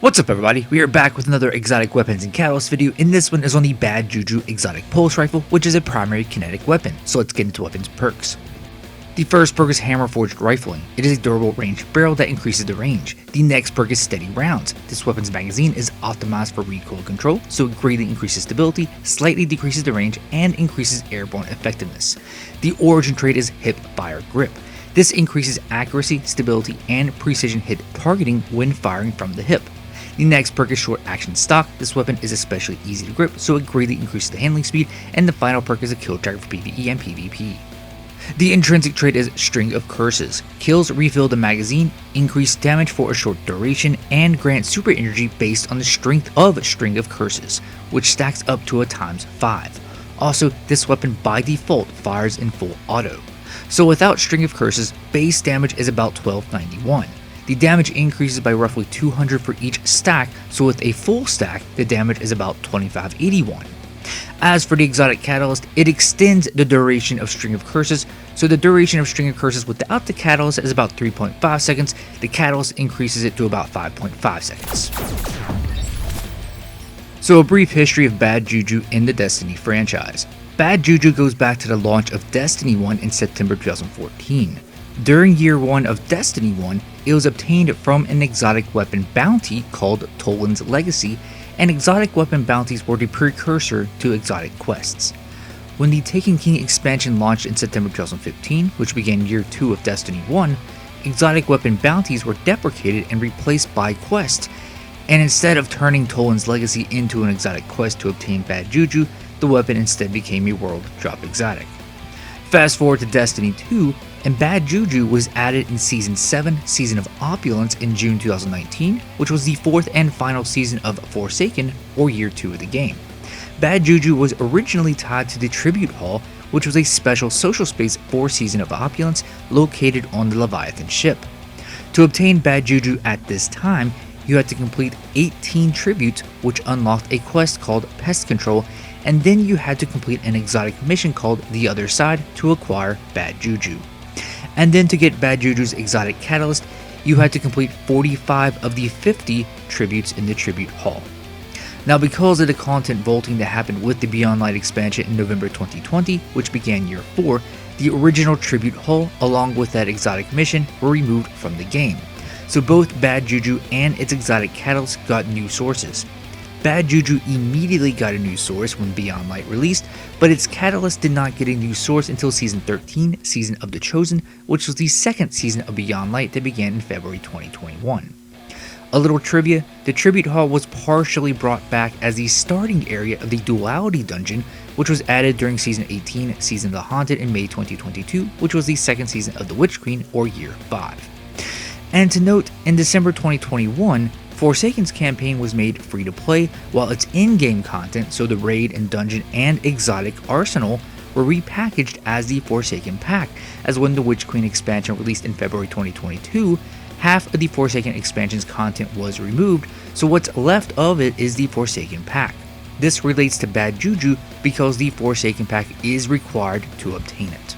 What's up everybody, we are back with another exotic weapons and catalyst video, and this one is on the Bad Juju exotic pulse rifle, which is a primary kinetic weapon, so let's get into weapons perks. The first perk is hammer forged rifling. It is a durable ranged barrel that increases the range. The next perk is steady rounds. This weapon's magazine is optimized for recoil control, so it greatly increases stability, slightly decreases the range, and increases airborne effectiveness. The origin trait is hip fire grip. This increases accuracy, stability, and precision hit targeting when firing from the hip. The next perk is short action stock. This weapon is especially easy to grip, so it greatly increases the handling speed, and the final perk is a kill tracker for PvE and PvP. The intrinsic trait is string of curses. Kills refill the magazine, increase damage for a short duration, and grant super energy based on the strength of string of curses, which stacks up to a ×5. Also, this weapon by default fires in full auto. So without string of curses, base damage is about 1291. The damage increases by roughly 200 for each stack, so with a full stack, the damage is about 2581. As for the exotic catalyst, it extends the duration of string of curses, so the duration of string of curses without the catalyst is about 3.5 seconds, the catalyst increases it to about 5.5 seconds. So a brief history of Bad Juju in the Destiny franchise. Bad Juju goes back to the launch of Destiny 1 in September 2014. During year 1 of Destiny 1, it was obtained from an exotic weapon bounty called Toland's Legacy, and exotic weapon bounties were the precursor to exotic quests. When the Taken King expansion launched in September 2015, which began year 2 of Destiny 1, exotic weapon bounties were deprecated and replaced by quests, and instead of turning Toland's Legacy into an exotic quest to obtain Bad Juju, the weapon instead became a world drop exotic. Fast forward to Destiny 2, and Bad Juju was added in Season 7, Season of Opulence in June 2019, which was the 4th and final season of Forsaken, or Year 2 of the game. Bad Juju was originally tied to the Tribute Hall, which was a special social space for Season of Opulence located on the Leviathan ship. To obtain Bad Juju at this time, you had to complete 18 tributes, which unlocked a quest called Pest Control, and then you had to complete an exotic mission called The Other Side to acquire Bad Juju. And then to get Bad Juju's exotic catalyst, you had to complete 45 of the 50 tributes in the Tribute Hall. Now, because of the content vaulting that happened with the Beyond Light expansion in November 2020, which began year 4, the original Tribute Hall along with that exotic mission were removed from the game. So both Bad Juju and its exotic catalyst got new sources. Bad Juju immediately got a new source when Beyond Light released, but its catalyst did not get a new source until Season 13, Season of the Chosen, which was the second season of Beyond Light that began in February 2021. A little trivia, the Tribute Hall was partially brought back as the starting area of the Duality Dungeon, which was added during Season 18, Season of the Haunted in May 2022, which was the second season of the Witch Queen, or Year 5. And to note, in December 2021, Forsaken's campaign was made free to play, while its in-game content, so the raid and dungeon and exotic arsenal, were repackaged as the Forsaken Pack, as when the Witch Queen expansion released in February 2022, half of the Forsaken expansion's content was removed, so what's left of it is the Forsaken Pack. This relates to Bad Juju because the Forsaken Pack is required to obtain it.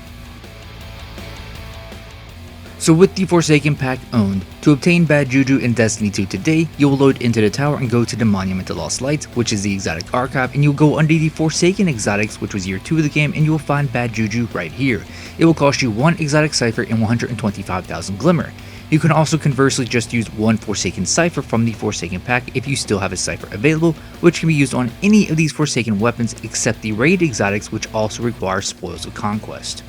So with the Forsaken Pack owned, to obtain Bad Juju in Destiny 2 today, you will load into the tower and go to the Monument to Lost Lights, which is the exotic archive, and you'll go under the Forsaken exotics, which was year 2 of the game, and you will find Bad Juju right here. It will cost you 1 exotic cipher and 125,000 glimmer. You can also conversely just use 1 Forsaken cipher from the Forsaken Pack if you still have a cipher available, which can be used on any of these Forsaken weapons except the raid exotics, which also require Spoils of Conquest.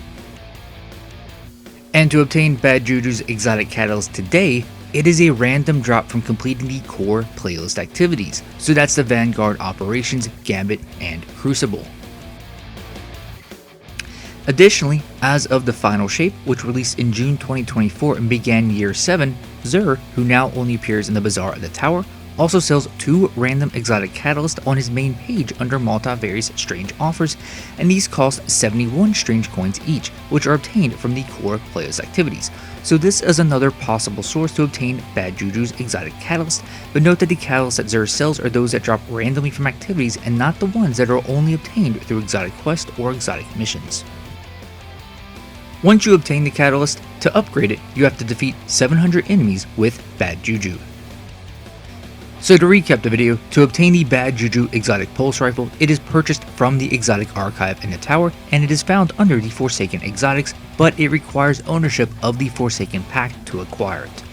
And to obtain Bad Juju's exotic catalyst today, it is a random drop from completing the core playlist activities, so that's the Vanguard Operations, Gambit, and Crucible. Additionally, as of the Final Shape, which released in June 2024 and began year 7, Xur, who now only appears in the Bazaar of the Tower, also sells 2 random exotic catalysts on his main page under multivarious strange offers, and these cost 71 strange coins each, which are obtained from the core playlist activities. So this is another possible source to obtain Bad Juju's exotic catalyst, but note that the catalysts that Xur sells are those that drop randomly from activities and not the ones that are only obtained through exotic quests or exotic missions. Once you obtain the catalyst, to upgrade it, you have to defeat 700 enemies with Bad Juju. So to recap the video, to obtain the Bad Juju exotic pulse rifle, it is purchased from the exotic archive in the tower, and it is found under the Forsaken exotics, but it requires ownership of the Forsaken pack to acquire it.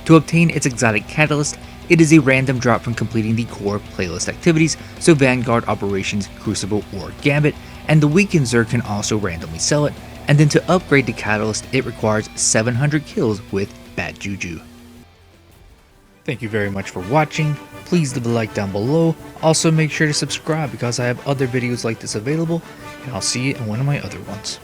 To obtain its exotic catalyst, it is a random drop from completing the core playlist activities, so Vanguard Operations, Crucible, or Gambit, and the weakened Zerg can also randomly sell it, and then to upgrade the catalyst it requires 700 kills with Bad Juju. Thank you very much for watching. Please leave a like down below. Also make sure to subscribe because I have other videos like this available, and I'll see you in one of my other ones.